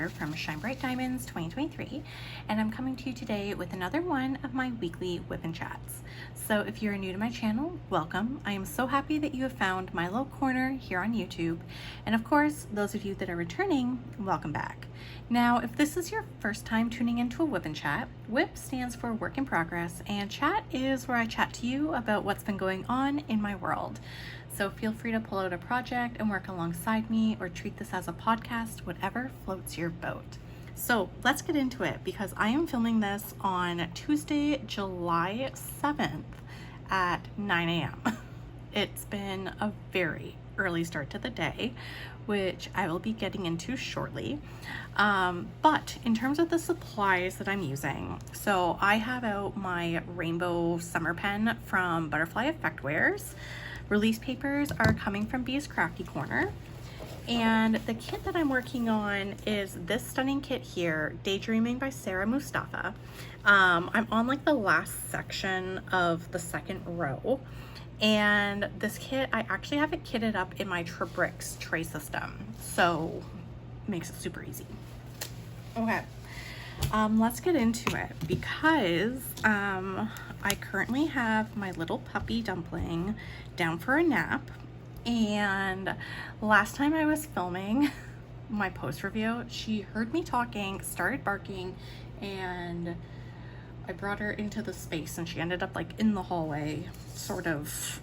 here from Shine Bright Diamonds 2023, and I'm coming to you today with another one of my weekly WIP'n chats. So if you're new to my channel, welcome. I am so happy that you have found my little corner here on YouTube, and of course, those of you that are returning, welcome back. Now, if this is your first time tuning into a WIP'n chat, WIP stands for Work in Progress, and chat is where I chat to you about what's been going on in my world. So feel free to pull out a project and work alongside me, or treat this as a podcast, whatever floats your boat. So let's get into it, because I am filming this on Tuesday, July 7th at 9 a.m. It's been a very early start to the day, which I will be getting into shortly. But in terms of the supplies that I'm using, so I have out my rainbow summer pen from Butterfly Effectwares. Release papers are coming from Bee's Crafty Corner. And the kit that I'm working on is this stunning kit here, Daydreaming by Sarah Mustafa. I'm on like the last section of the second row. And this kit, I actually have it kitted up in my Trabrix tray system. So makes it super easy. Okay, let's get into it, because I currently have my little puppy Dumpling down for a nap. And last time I was filming my post review, she heard me talking, started barking, and I brought her into the space and she ended up like in the hallway, sort of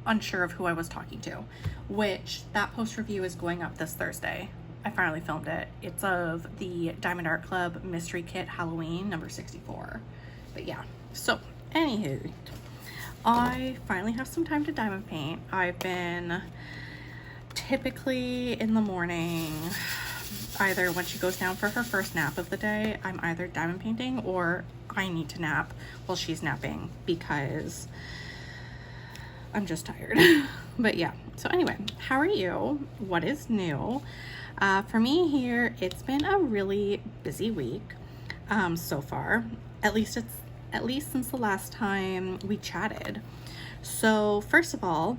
unsure of who I was talking to, which that post review is going up this Thursday. I finally filmed it. It's of the Diamond Art Club Mystery Kit Halloween number 64. But yeah, so anywho, I finally have some time to diamond paint. I've been typically in the morning, either when she goes down for her first nap of the day, I'm either diamond painting or I need to nap while she's napping because I'm just tired. But yeah, so anyway, how are you? What is new? For me here, it's been a really busy week so far. At least since the last time we chatted. So first of all,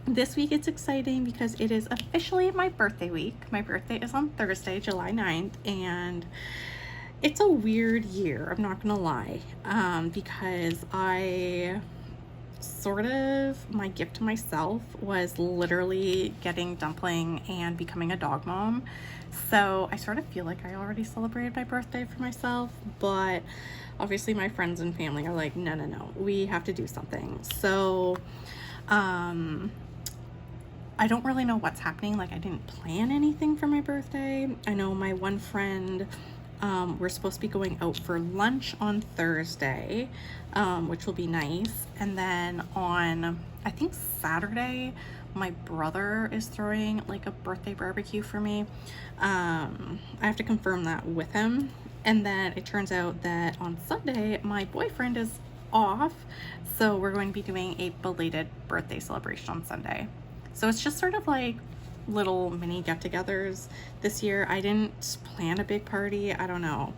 this week it's exciting because it is officially my birthday week. My birthday is on Thursday, July 9th, and it's a weird year, I'm not gonna lie, because my gift to myself was literally getting Dumpling and becoming a dog mom. So I sort of feel like I already celebrated my birthday for myself, but obviously my friends and family are like, no, we have to do something. So I don't really know what's happening. Like, I didn't plan anything for my birthday. I know my one friend, we're supposed to be going out for lunch on Thursday, which will be nice. And then on, I think Saturday, my brother is throwing like a birthday barbecue for me. I have to confirm that with him. And then it turns out that on Sunday, my boyfriend is off. So we're going to be doing a belated birthday celebration on Sunday. So it's just sort of like little mini get-togethers this year. I didn't plan a big party. I don't know.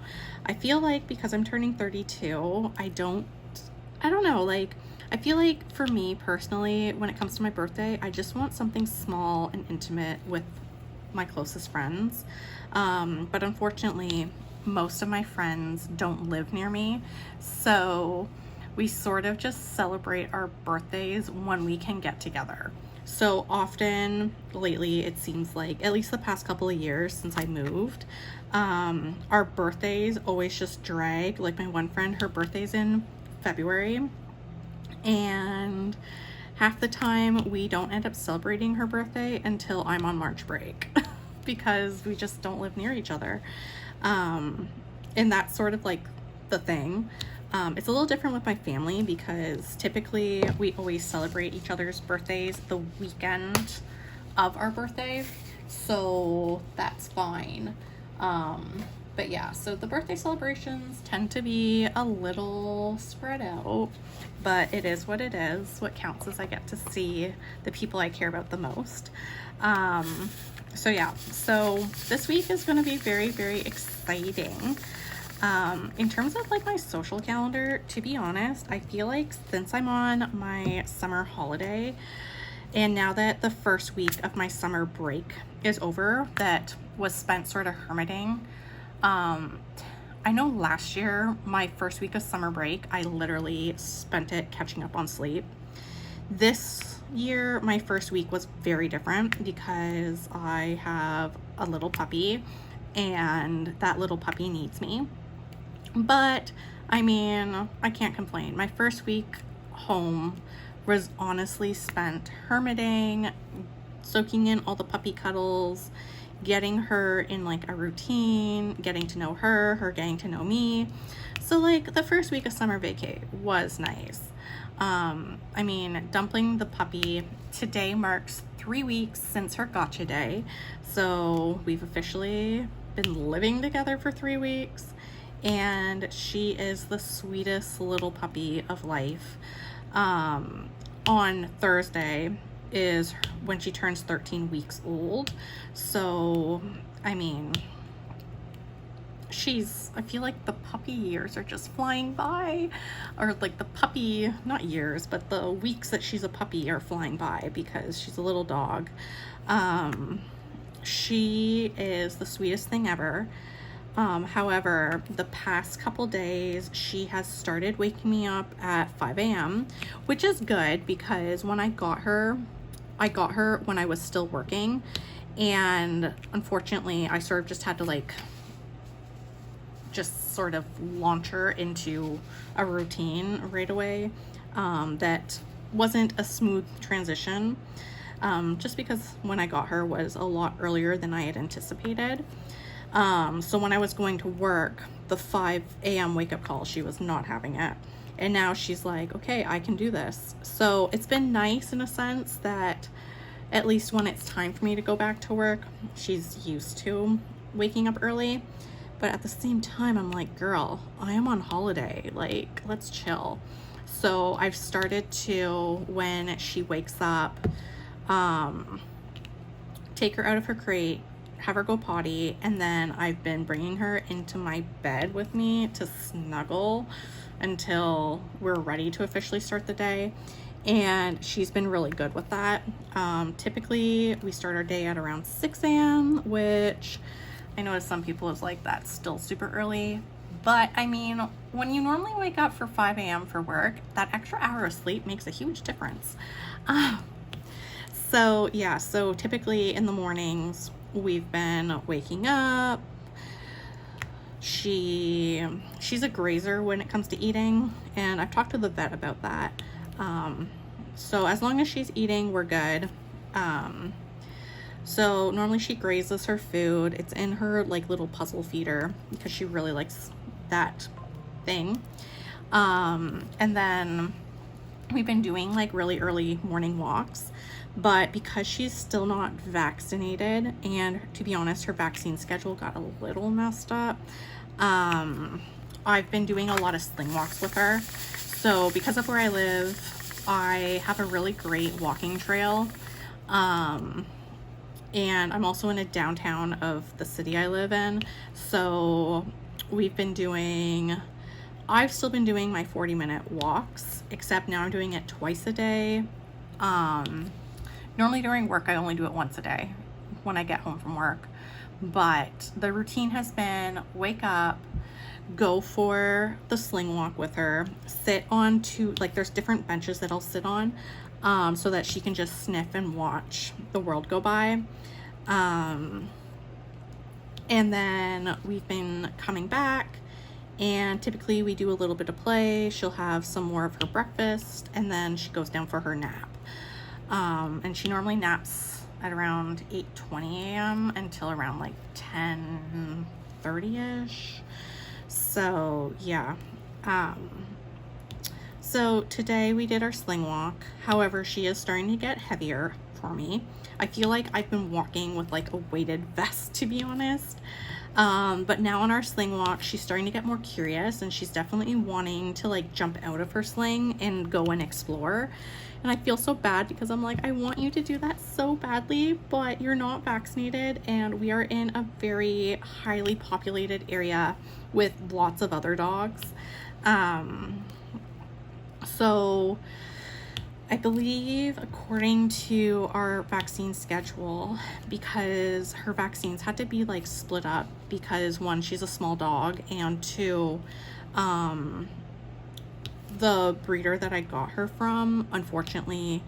I feel like because I'm turning 32, I don't know, like, I feel like for me personally, when it comes to my birthday, I just want something small and intimate with my closest friends. But unfortunately, most of my friends don't live near me. So we sort of just celebrate our birthdays when we can get together. So often lately, it seems like, at least the past couple of years since I moved, our birthdays always just drag. Like my one friend, her birthday's in February, and half the time we don't end up celebrating her birthday until I'm on March break because we just don't live near each other. And that's sort of like the thing. It's a little different with my family because typically we always celebrate each other's birthdays the weekend of our birthday, so that's fine. But yeah, so the birthday celebrations tend to be a little spread out, but it is what it is. What counts is I get to see the people I care about the most. So yeah, so this week is going to be very, very exciting. In terms of like my social calendar, to be honest, I feel like since I'm on my summer holiday, And now that the first week of my summer break is over, that was spent sort of hermiting, I know last year, my first week of summer break, I literally spent it catching up on sleep. This year, my first week was very different because I have a little puppy and that little puppy needs me. But I mean, I can't complain. My first week home was honestly spent hermiting, soaking in all the puppy cuddles, getting her in like a routine, getting to know her, her getting to know me. So like the first week of summer vacay was nice. I mean, Dumpling the puppy, today marks 3 weeks since her gotcha day. So we've officially been living together for 3 weeks, and she is the sweetest little puppy of life. On Thursday is when she turns 13 weeks old. So, I mean, I feel like the puppy years are just flying by, or like the puppy, not years, but the weeks that she's a puppy are flying by because she's a little dog. She is the sweetest thing ever. However, the past couple days, she has started waking me up at 5 a.m., which is good because when I got her when I was still working, and unfortunately, I sort of just had to like just sort of launch her into a routine right away. That wasn't a smooth transition, just because when I got her was a lot earlier than I had anticipated. So when I was going to work, the 5 a.m. wake up call, she was not having it. And now she's like, okay, I can do this. So it's been nice in a sense that at least when it's time for me to go back to work, she's used to waking up early. But at the same time, I'm like, girl, I am on holiday. Like, let's chill. So I've started to, when she wakes up, take her out of her crate, have her go potty, and then I've been bringing her into my bed with me to snuggle until we're ready to officially start the day. And she's been really good with that. Typically we start our day at around 6 a.m., which I know some people is like, that's still super early. But I mean, when you normally wake up for 5 a.m. for work, that extra hour of sleep makes a huge difference. So yeah, so typically in the mornings, we've been waking up. She's a grazer when it comes to eating, and I've talked to the vet about that. So as long as she's eating, we're good. So normally she grazes her food. It's in her like little puzzle feeder because she really likes that thing. And then we've been doing like really early morning walks. But because she's still not vaccinated, and to be honest, her vaccine schedule got a little messed up, I've been doing a lot of sling walks with her. So because of where I live, I have a really great walking trail. And I'm also in a downtown of the city I live in. So I've still been doing my 40-minute walks, except now I'm doing it twice a day. Normally during work, I only do it once a day when I get home from work. But the routine has been wake up, go for the sling walk with her, sit on there's different benches that I'll sit on, so that she can just sniff and watch the world go by. And then we've been coming back, and typically we do a little bit of play. She'll have some more of her breakfast, and then she goes down for her nap. And she normally naps at around 8:20 a.m. until around like 10:30ish. So yeah. So today we did our sling walk. However, she is starting to get heavier for me. I feel like I've been walking with like a weighted vest, to be honest. But now on our sling walk, she's starting to get more curious, and she's definitely wanting to like jump out of her sling and go and explore. And I feel so bad because I'm like, I want you to do that so badly, but you're not vaccinated, and we are in a very highly populated area with lots of other dogs. So I believe according to our vaccine schedule, because her vaccines had to be like split up because one, she's a small dog, and two, the breeder that I got her from, unfortunately,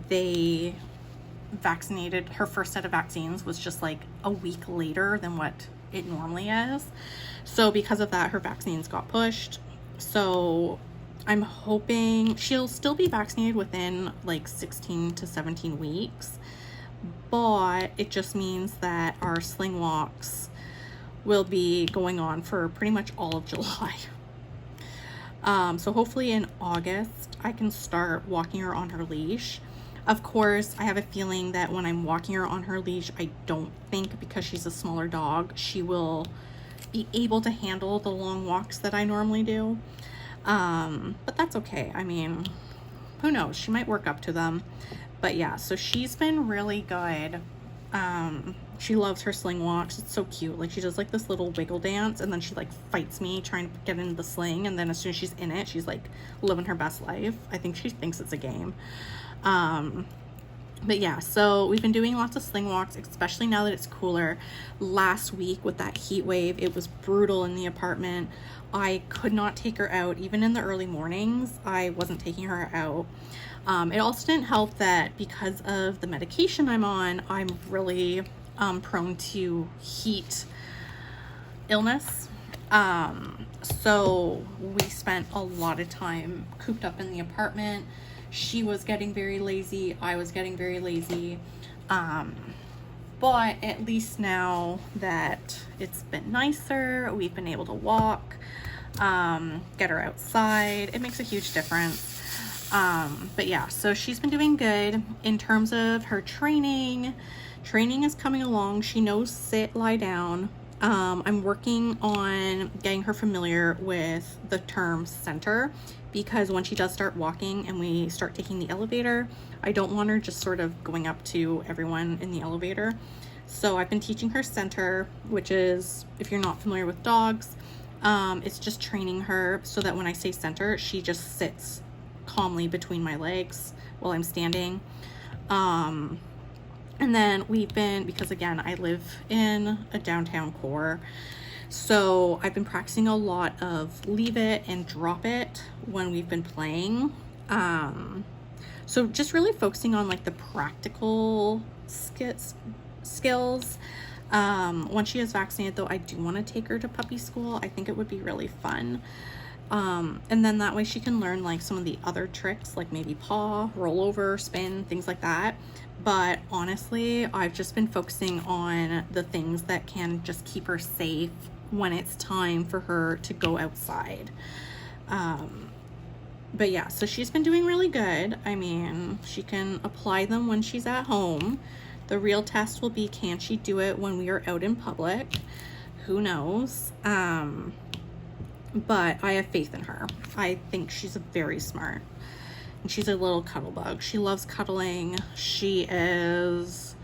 they vaccinated her first set of vaccines was just like a week later than what it normally is. So because of that, her vaccines got pushed. So I'm hoping she'll still be vaccinated within like 16 to 17 weeks, but it just means that our sling walks will be going on for pretty much all of July. So hopefully in August, I can start walking her on her leash. Of course, I have a feeling that when I'm walking her on her leash, I don't think, because she's a smaller dog, she will be able to handle the long walks that I normally do. But that's okay. I mean, who knows? She might work up to them. But yeah, so she's been really good. She loves her sling walks. It's so cute. Like, she does like this little wiggle dance, and then she like fights me trying to get into the sling, and then as soon as she's in it, she's like living her best life. I think she thinks it's a game. But yeah, so we've been doing lots of sling walks, especially now that it's cooler. Last week with that heat wave, it was brutal in the apartment. I could not take her out. Even in the early mornings, I wasn't taking her out. It also didn't help that because of the medication I'm on, I'm really prone to heat illness. So we spent a lot of time cooped up in the apartment. She was getting very lazy. I was getting very lazy. But at least now that it's been nicer, we've been able to walk, get her outside. It makes a huge difference. But yeah, so she's been doing good. In terms of her training is coming along. She knows sit, lie down. I'm working on getting her familiar with the term center, because when she does start walking and we start taking the elevator, I don't want her just sort of going up to everyone in the elevator. So I've been teaching her center, which is, if you're not familiar with dogs, it's just training her so that when I say center, she just sits calmly between my legs while I'm standing. And then we've been, because again, I live in a downtown core, so I've been practicing a lot of leave it and drop it when we've been playing. So just really focusing on like the practical skills. Once she is vaccinated though, I do want to take her to puppy school. I think it would be really fun. And then that way she can learn like some of the other tricks, like maybe paw, roll over, spin, things like that. But honestly, I've just been focusing on the things that can just keep her safe when it's time for her to go outside. But yeah, so she's been doing really good. I mean, she can apply them when she's at home. The real test will be, can she do it when we are out in public? Who knows? But I have faith in her. I think she's very smart. And she's a little cuddle bug. She loves cuddling. She is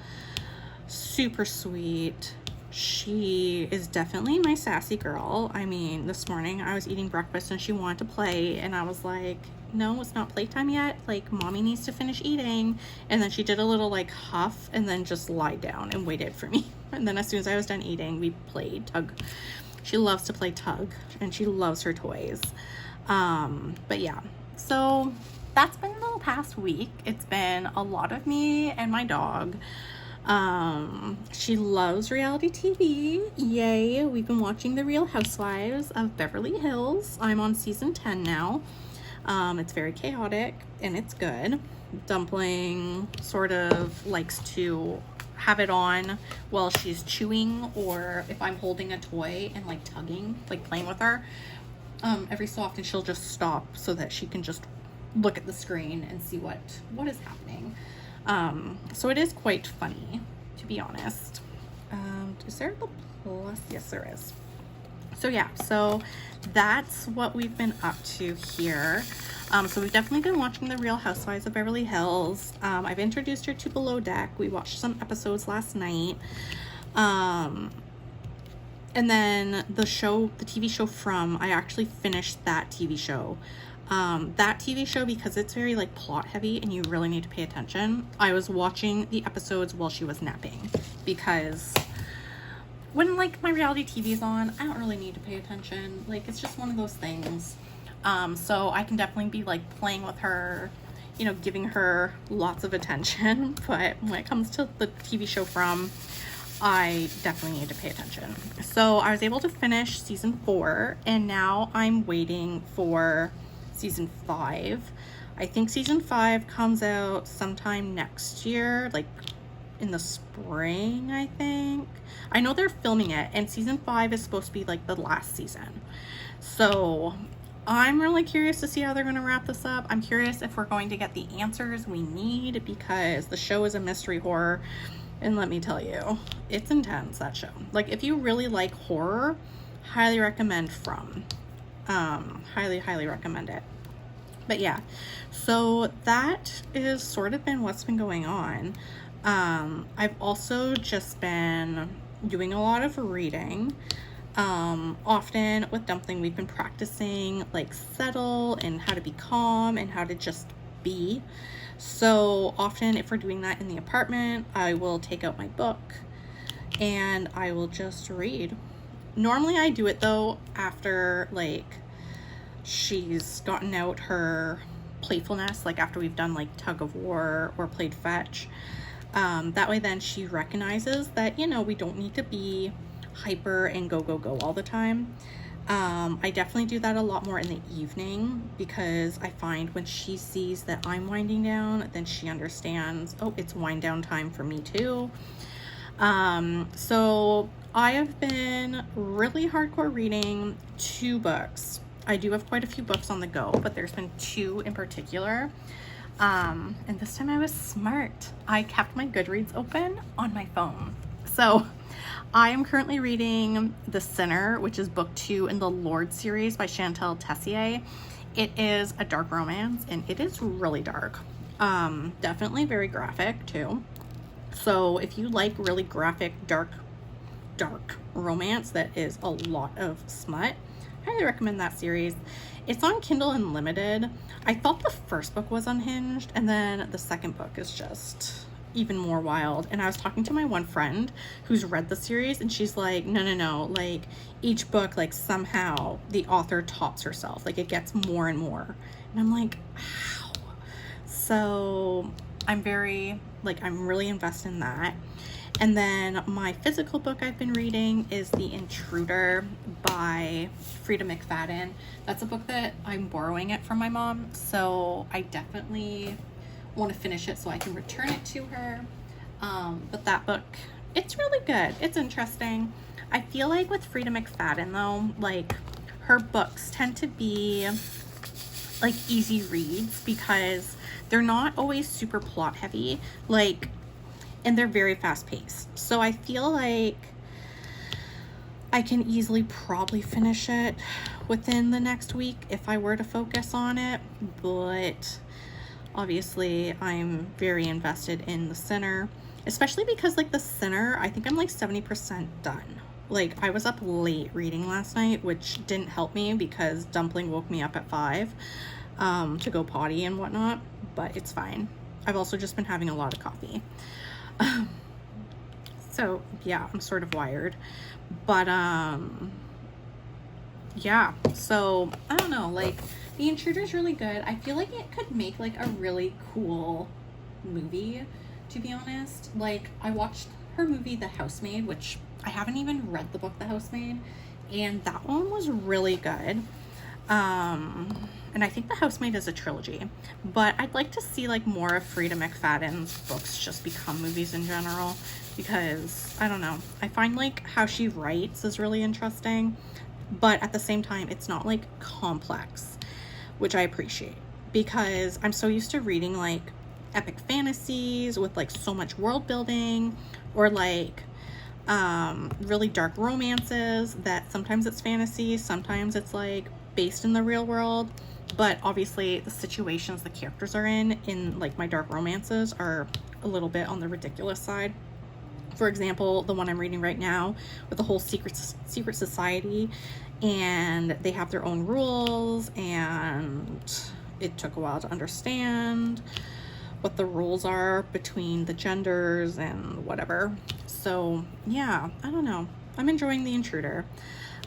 super sweet. She is definitely my sassy girl. I mean, this morning I was eating breakfast and she wanted to play, and I was like, no, it's not playtime yet. Like, mommy needs to finish eating. And then she did a little like huff and then just lied down and waited for me. And then as soon as I was done eating, we played tug. She loves to play tug and she loves her toys. But yeah, so that's been the past week. It's been a lot of me and my dog. She loves reality TV. Yay. We've been watching The Real Housewives of Beverly Hills. I'm on season 10 now. It's very chaotic and it's good. Dumpling sort of likes to have it on while she's chewing, or if I'm holding a toy and like tugging, like playing with her, every so often she'll just stop so that she can just look at the screen and see what is happening. So it is quite funny, to be honest. Is there the plus? Yes, there is. So yeah, so that's what we've been up to here. So we've definitely been watching The Real Housewives of Beverly Hills. I've introduced her to Below Deck. We watched some episodes last night. And then the TV show From, I actually finished that TV show. That TV show, because it's very like plot heavy and you really need to pay attention, I was watching the episodes while she was napping, because when like my reality TV is on, I don't really need to pay attention. Like, it's just one of those things. So I can definitely be like playing with her, you know, giving her lots of attention. But when it comes to the TV show I definitely need to pay attention. So I was able to finish season 4, and now I'm waiting for season 5. I think season 5 comes out sometime next year, like in the spring, I think. I know they're filming it, and season 5 is supposed to be like the last season. So I'm really curious to see how they're going to wrap this up. I'm curious if we're going to get the answers we need, because the show is a mystery horror. And let me tell you, it's intense, that show. Like, if you really like horror, highly recommend From. Highly recommend it. But yeah, so that is sort of been what's been going on. I've also just been doing a lot of reading. Often with Dumpling, we've been practicing like settle and how to be calm and how to just be. So often, if we're doing that in the apartment, I will take out my book and I will just read. Normally I do it though after like she's gotten out her playfulness, like after we've done like tug of war or played fetch. That way then she recognizes that, you know, we don't need to be hyper and go all the time. I definitely do that a lot more in the evening, because I find when she sees that I'm winding down, then she understands, oh, it's wind down time for me too. So I have been really hardcore reading 2 books. I do have quite a few books on the go, but there's been 2 in particular. And this time I was smart. I kept my Goodreads open on my phone. So I am currently reading The Sinner, which is book 2 in the Lord series by Chantal Tessier. It is a dark romance, and it is really dark. Definitely very graphic too. So if you like really graphic, dark romance that is a lot of smut, I highly recommend that series. It's on Kindle Unlimited. I thought the first book was unhinged, and then the second book is just even more wild. And I was talking to my one friend who's read the series, and she's like, no, like each book, like somehow the author tops herself, like it gets more and more. And I'm like, how? So I'm really invested in that. And then my physical book I've been reading is The Intruder by Frida McFadden. That's a book that I'm borrowing it from my mom, so I definitely want to finish it so I can return it to her. But that book, it's really good. It's interesting. I feel like with Frida McFadden though, like her books tend to be like easy reads, because they're not always super plot heavy, like, and they're very fast paced. So I feel like I can easily probably finish it within the next week if I were to focus on it. But obviously I'm very invested in The Sinner, especially because like The Sinner, I think I'm like 70% done. Like, I was up late reading last night, which didn't help me because Dumpling woke me up at 5 to go potty and whatnot, but it's fine. I've also just been having a lot of coffee. So yeah, I'm sort of wired, but yeah, so I don't know, like The Intruder's really good. I feel like it could make like a really cool movie, to be honest. Like, I watched her movie The Housemaid, which I haven't even read the book The Housemaid, and that one was really good. And I think The Housemaid is a trilogy, but I'd like to see like more of Frida McFadden's books just become movies in general, because I don't know, I find like how she writes is really interesting, but at the same time it's not like complex, which I appreciate, because I'm so used to reading like epic fantasies with like so much world building, or like really dark romances that sometimes it's fantasy, sometimes it's like based in the real world, but obviously the situations the characters are in like my dark romances are a little bit on the ridiculous side. For example, the one I'm reading right now with the whole secret society, and they have their own rules, and it took a while to understand what the rules are between the genders and whatever. So yeah, I don't know. I'm enjoying The Intruder.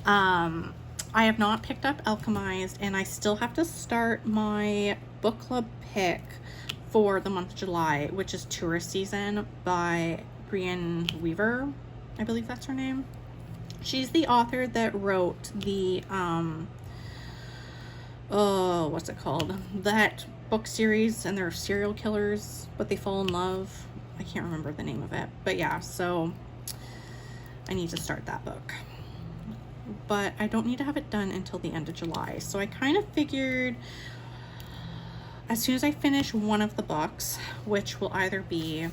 I have not picked up Alchemized, and I still have to start my book club pick for the month of July, which is Tourist Season by Brienne Weaver. I believe that's her name. She's the author that wrote the what's it called? That book series, and they're serial killers, but they fall in love. I can't remember the name of it. But yeah, so I need to start that book. But I don't need to have it done until the end of July. So I kind of figured as soon as I finish one of the books, which will either be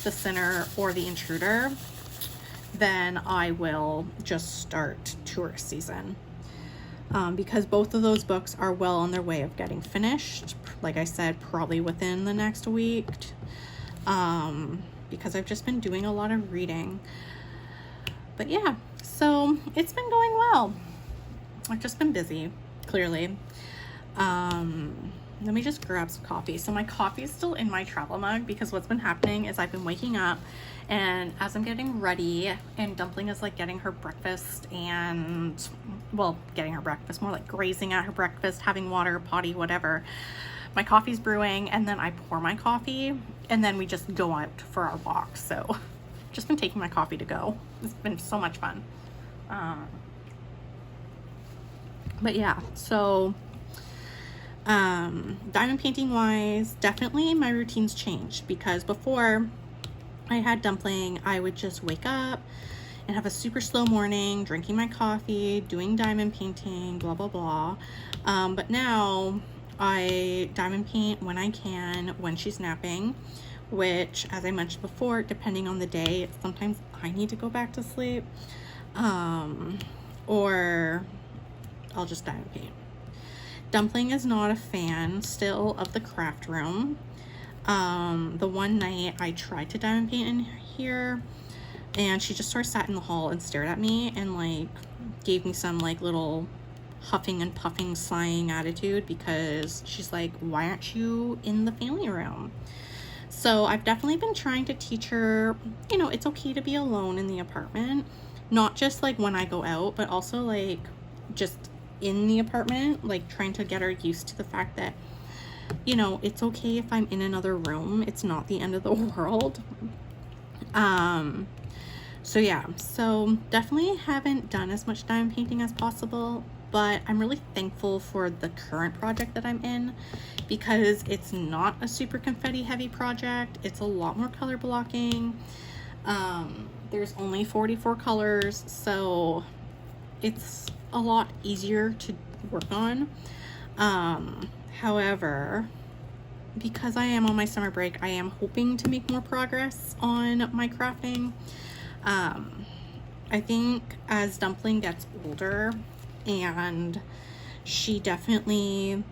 The Sinner or The Intruder, then I will just start Tourist Season. Because both of those books are well on their way of getting finished. Like I said, probably within the next week. Because I've just been doing a lot of reading. But yeah, so it's been going well. I've just been busy, clearly. Let me just grab some coffee. So my coffee is still in my travel mug, because what's been happening is I've been waking up, and as I'm getting ready, and Dumpling is like getting her breakfast, and well, getting her breakfast, more like grazing at her breakfast, having water, potty, whatever. My coffee's brewing, and then I pour my coffee, and then we just go out for our walk. So just been taking my coffee to go. It's been so much fun. But yeah, so diamond painting wise, definitely my routine's changed, because before I had Dumpling, I would just wake up and have a super slow morning, drinking my coffee, doing diamond painting, blah blah blah. But now I diamond paint when I can, when she's napping, which, as I mentioned before, depending on the day, sometimes I need to go back to sleep, or I'll just diamond paint. Dumpling is not a fan still of the craft room. The one night I tried to diamond paint in here, and she just sort of sat in the hall and stared at me and like gave me some like little huffing and puffing sighing attitude, because she's like, why aren't you in the family room? So I've definitely been trying to teach her, you know, it's okay to be alone in the apartment, not just like when I go out, but also like just in the apartment, like trying to get her used to the fact that, you know, it's okay if I'm in another room. It's not the end of the world. So yeah, so definitely haven't done as much diamond painting as possible, but I'm really thankful for the current project that I'm in, because it's not a super confetti heavy project. It's a lot more color blocking. There's only 44 colors, so it's a lot easier to work on. However, because I am on my summer break, I am hoping to make more progress on my crafting. I think as Dumpling gets older and she definitely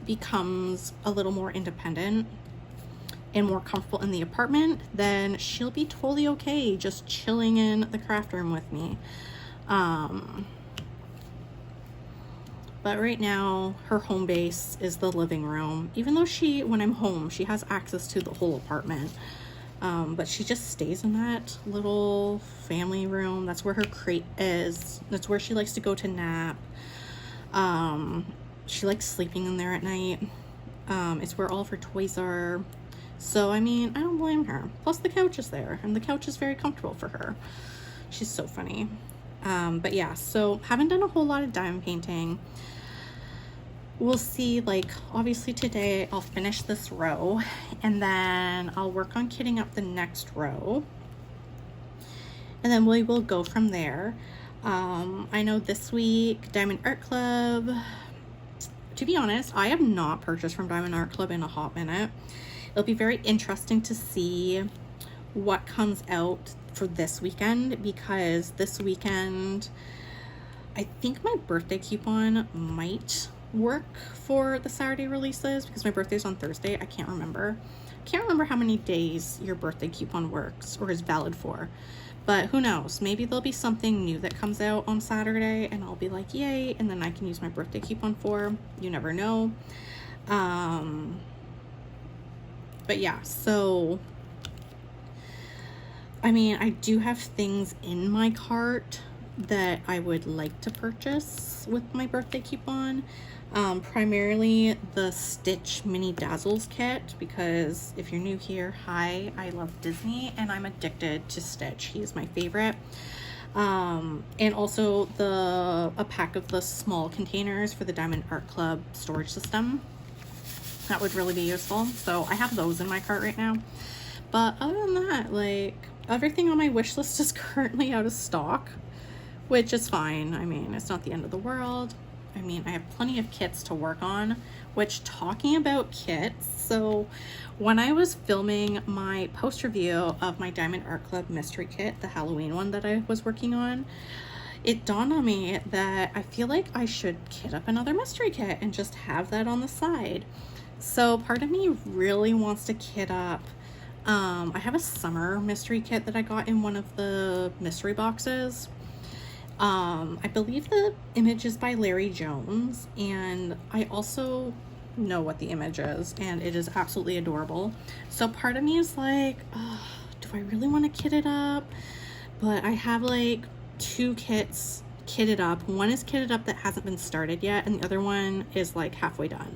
becomes a little more independent and more comfortable in the apartment, then she'll be totally okay just chilling in the craft room with me. But right now, her home base is the living room. Even though when I'm home, she has access to the whole apartment. But she just stays in that little family room. That's where her crate is. That's where she likes to go to nap. She likes sleeping in there at night. It's where all of her toys are. So, I mean, I don't blame her. Plus, the couch is there, and the couch is very comfortable for her. She's so funny. But yeah, so haven't done a whole lot of diamond painting. We'll see, like, obviously today I'll finish this row, and then I'll work on kitting up the next row, and then we will go from there. I know this week, Diamond Art Club, to be honest, I have not purchased from Diamond Art Club in a hot minute. It'll be very interesting to see what comes out for this weekend, because this weekend I think my birthday coupon might work for the Saturday releases because my birthday's on Thursday. I can't remember. Can't remember how many days your birthday coupon works or is valid for, but who knows, maybe there'll be something new that comes out on Saturday and I'll be like, yay, and then I can use my birthday coupon for, you never know. But yeah, so I mean, I do have things in my cart that I would like to purchase with my birthday coupon. Primarily the Stitch Mini Dazzles kit, because if you're new here, hi, I love Disney and I'm addicted to Stitch. He's my favorite. And also a pack of the small containers for the Diamond Art Club storage system. That would really be useful. So I have those in my cart right now. But other than that, like, everything on my wish list is currently out of stock, which is fine. I mean, it's not the end of the world. I mean, I have plenty of kits to work on, which, talking about kits, so when I was filming my post review of my Diamond Art Club mystery kit, the Halloween one that I was working on, it dawned on me that I feel like I should kit up another mystery kit and just have that on the side. So part of me really wants to kit up. I have a summer mystery kit that I got in one of the mystery boxes. I believe the image is by Larry Jones, and I also know what the image is, and it is absolutely adorable. So part of me is like, do I really want to kit it up? But I have like 2 kits kitted up. One is kitted up that hasn't been started yet, and the other one is like halfway done.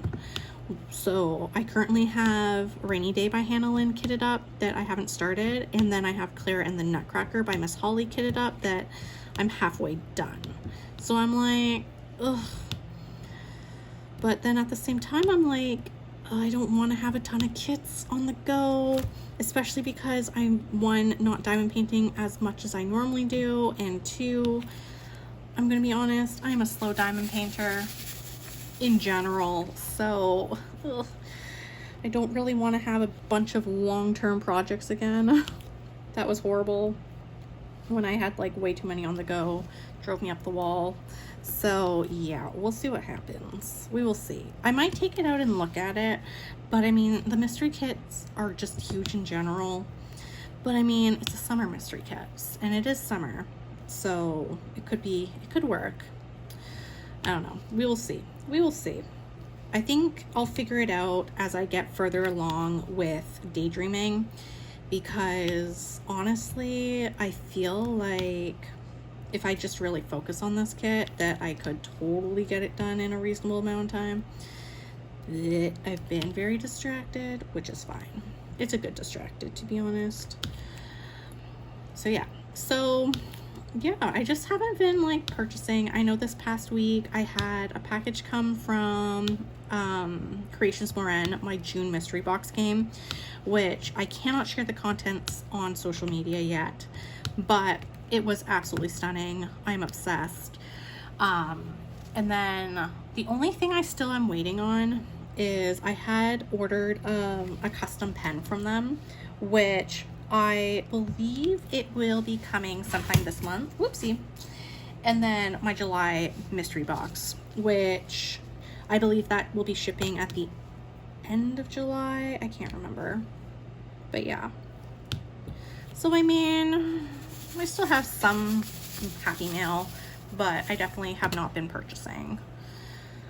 So I currently have Rainy Day by Hannah Lynn kitted up that I haven't started, and then I have Claire and the Nutcracker by Miss Holly kitted up that I'm halfway done. So I'm like, ugh. But then at the same time, I'm like, I don't want to have a ton of kits on the go, especially because I'm, 1, not diamond painting as much as I normally do, and 2, I'm gonna be honest, I'm a slow diamond painter in general, so ugh, I don't really want to have a bunch of long-term projects again. That was horrible when I had like way too many on the go, drove me up the wall. So yeah, we'll see what happens. We will see. I might take it out and look at it, but I mean, the mystery kits are just huge in general. But I mean, it's a summer mystery kit, and it is summer, so it could work. I don't know. We will see. We will see. I think I'll figure it out as I get further along with daydreaming, because honestly, I feel like if I just really focus on this kit, that I could totally get it done in a reasonable amount of time. I've been very distracted, which is fine. It's a good distracted, to be honest. So yeah. So yeah, I just haven't been like purchasing. I know this past week I had a package come from Creations Moran, my June mystery box game, which I cannot share the contents on social media yet, but it was absolutely stunning. I'm obsessed. And then the only thing I still am waiting on is I had ordered a custom pen from them, which I believe it will be coming sometime this month. Whoopsie. And then my July mystery box, which I believe that will be shipping at the end of July. I can't remember. But yeah. So I mean, I still have some happy mail, but I definitely have not been purchasing,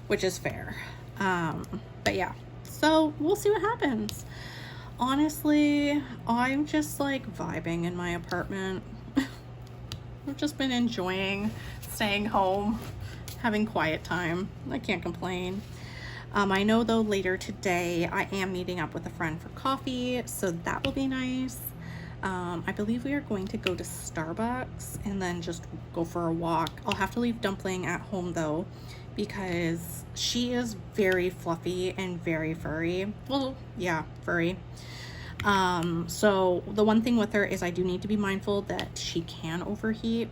which is fair. But yeah, so we'll see what happens. Honestly, I'm just like vibing in my apartment. I've just been enjoying staying home, having quiet time. I can't complain. I know though later today I am meeting up with a friend for coffee, so that will be nice. I believe we are going to go to Starbucks and then just go for a walk. I'll have to leave Dumpling at home though, because she is very fluffy and very furry. Well, yeah, furry. So the one thing with her is I do need to be mindful that she can overheat.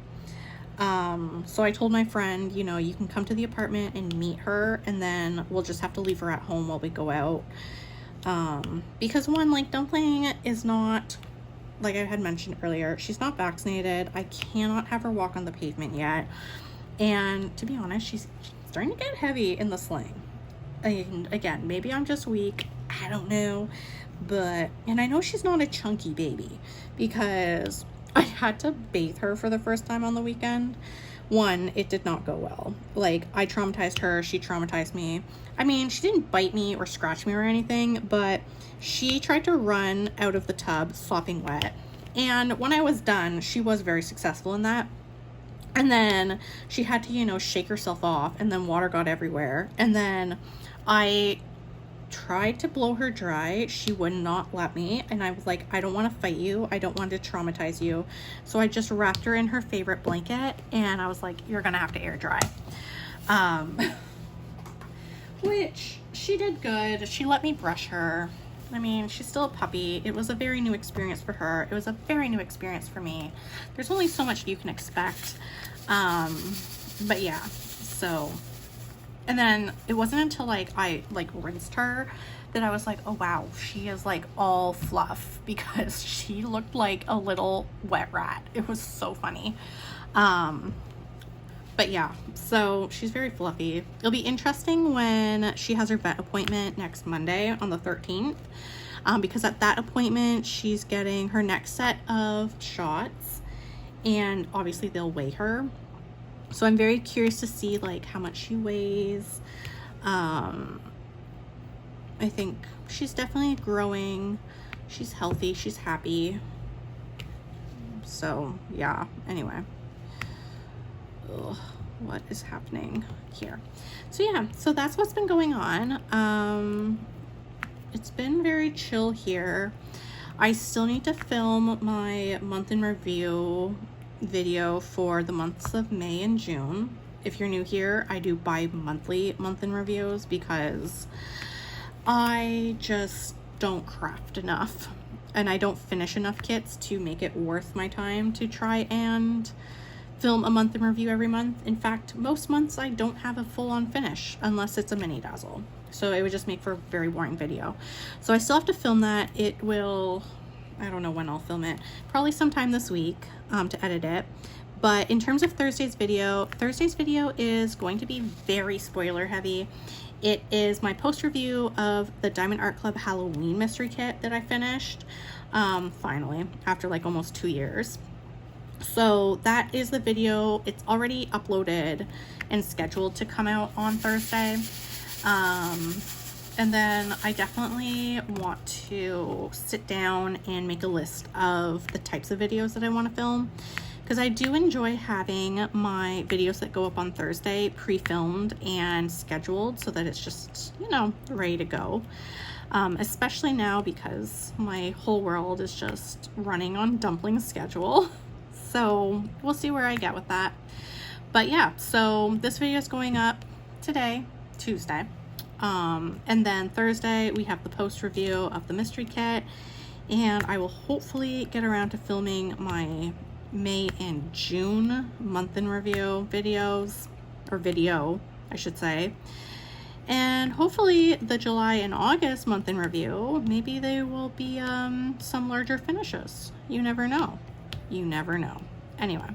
So I told my friend, you know, you can come to the apartment and meet her, and then we'll just have to leave her at home while we go out. Because one, like, Dumpling is not, like I had mentioned earlier, she's not vaccinated. I cannot have her walk on the pavement yet. And to be honest, she's starting to get heavy in the sling. And again, maybe I'm just weak, I don't know, but, and I know she's not a chunky baby because I had to bathe her for the first time on the weekend. One, it did not go well. Like, I traumatized her, she traumatized me. I mean, she didn't bite me or scratch me or anything, but she tried to run out of the tub sopping wet. And when I was done, she was very successful in that. And then she had to, you know, shake herself off, and then water got everywhere. And then I tried to blow her dry. She would not let me, and I was like, I don't want to fight you, I don't want to traumatize you. So I just wrapped her in her favorite blanket, and I was like, you're gonna have to air dry. Which she did good. She let me brush her. I mean, she's still a puppy. It was a very new experience for her. It was a very new experience for me. There's only so much you can expect. But yeah, so, and then it wasn't until like I like rinsed her that I was like, oh wow, she is like all fluff, because she looked like a little wet rat. It was so funny. But yeah, so she's very fluffy. It'll be interesting when she has her vet appointment next Monday on the 13th, because at that appointment she's getting her next set of shots, and obviously they'll weigh her. So I'm very curious to see like how much she weighs. I think she's definitely growing. She's healthy, she's happy. So yeah, anyway. Ugh, what is happening here? So yeah, so that's what's been going on. It's been very chill here. I still need to film my month in review video for the months of May and June. If you're new here, I do bi-monthly month in reviews because I just don't craft enough, and I don't finish enough kits to make it worth my time to try and film a month in review every month. In fact, most months I don't have a full-on finish unless it's a mini dazzle, so it would just make for a very boring video. So I still have to film that. It will, I don't know when I'll film it, probably sometime this week to edit it. But in terms of Thursday's video is going to be very spoiler heavy. It is my post review of the Diamond Art Club Halloween mystery kit that I finished finally after like almost 2 years. So that is the video. It's already uploaded and scheduled to come out on Thursday. And then I definitely want to sit down and make a list of the types of videos that I want to film, because I do enjoy having my videos that go up on Thursday pre-filmed and scheduled so that it's just, you know, ready to go. Especially now because my whole world is just running on Dumpling's schedule. So we'll see where I get with that. But yeah, so this video is going up today, Tuesday. And then Thursday we have the post review of the mystery kit, and I will hopefully get around to filming my May and June month in review videos, or video I should say. And hopefully the July and August month in review, maybe they will be some larger finishes. You never know. You never know. Anyway,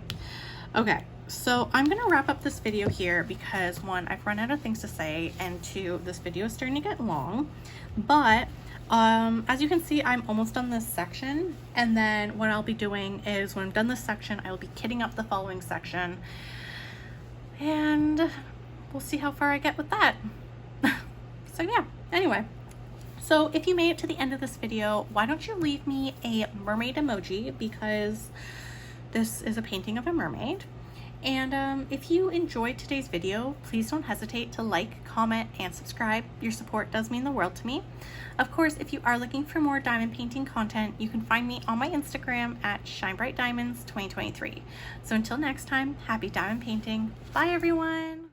okay, so I'm gonna wrap up this video here because one, I've run out of things to say, and two, this video is starting to get long. But as you can see, I'm almost done this section, and then what I'll be doing is when I'm done this section, I will be kitting up the following section, and we'll see how far I get with that. So yeah, anyway. So if you made it to the end of this video, why don't you leave me a mermaid emoji, because this is a painting of a mermaid. And if you enjoyed today's video, please don't hesitate to like, comment, and subscribe. Your support does mean the world to me. Of course, if you are looking for more diamond painting content, you can find me on my Instagram at ShineBrightDiamonds2023. So until next time, happy diamond painting. Bye everyone.